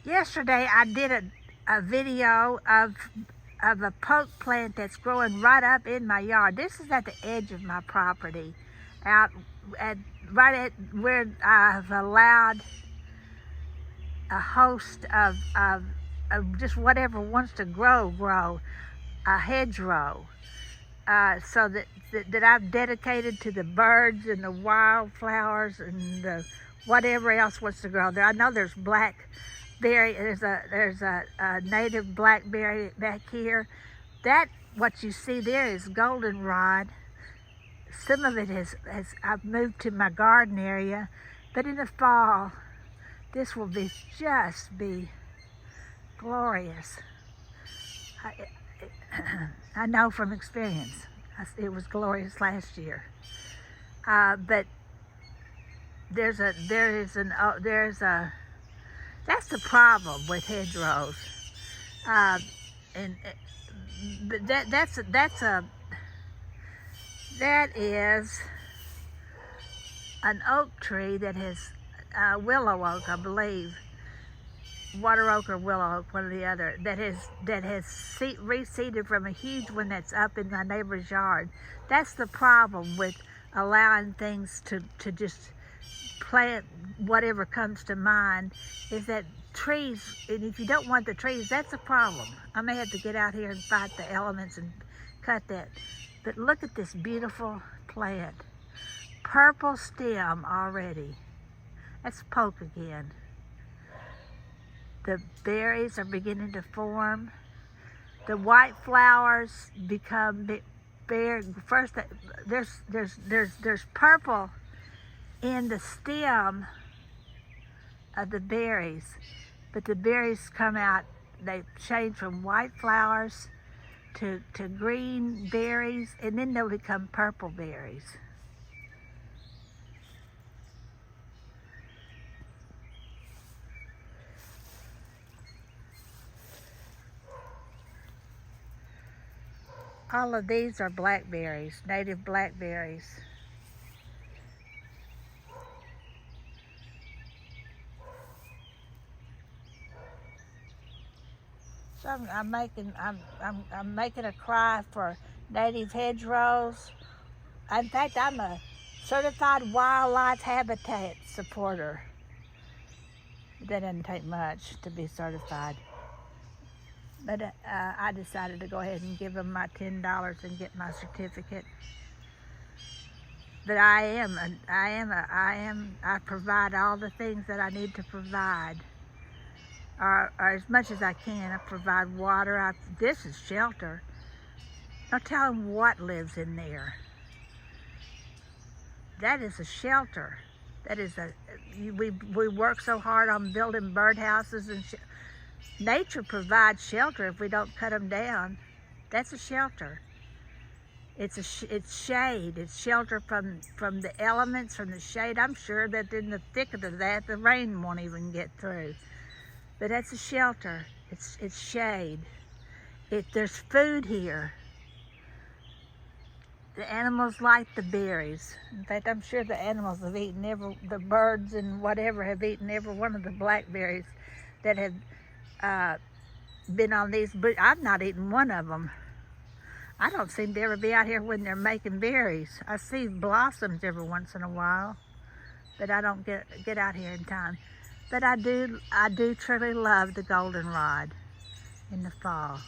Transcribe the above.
Yesterday I did a video of a poke plant that's growing right up in my yard. This is at the edge of my property, out right at where I've allowed a host of just whatever wants to grow, a hedgerow, so that I've dedicated to the birds and the wildflowers and the whatever else wants to grow there. I know there's blackberry. There's a native blackberry back here. That what you see there is goldenrod. Some of it I've moved to my garden area, but in the fall, this will just be glorious. I know from experience. It was glorious last year, but that's the problem with hedgerows, but that is an oak tree that has willow oak, I believe, water oak or willow oak, one or the other, that has reseeded from a huge one that's up in my neighbor's yard. That's the problem with allowing things to just plant whatever comes to mind, is that trees, and if you don't want the trees, that's a problem. I may have to get out here and fight the elements and cut that. But look at this beautiful plant. Purple stem already. That's poke again. The berries are beginning to form. The white flowers become bare. First, there's purple in the stem of the berries, but the berries come out. They change from white flowers to green berries, and then they'll become purple berries. All of these are blackberries, native blackberries. So I'm making a cry for native hedgerows. In fact, I'm a certified wildlife habitat supporter. That doesn't take much to be certified. But I decided to go ahead and give them my $10 and get my certificate. But I provide all the things that I need to provide, or as much as I can. I provide water. This is shelter. Don't tell them what lives in there. That is a shelter. That is we work so hard on building birdhouses and nature provides shelter if we don't cut them down. That's a shelter. It's shade. It's shelter from the elements, from the shade. I'm sure that in the thick of that, the rain won't even get through. But that's a shelter. It's shade. There's food here. The animals like the berries. In fact, I'm sure the animals have eaten the birds and whatever have eaten every one of the blackberries that have been on these. But I've not eaten one of them. I don't seem to ever be out here when they're making berries. I see blossoms every once in a while, but I don't get out here in time. But I do truly love the goldenrod in the fall.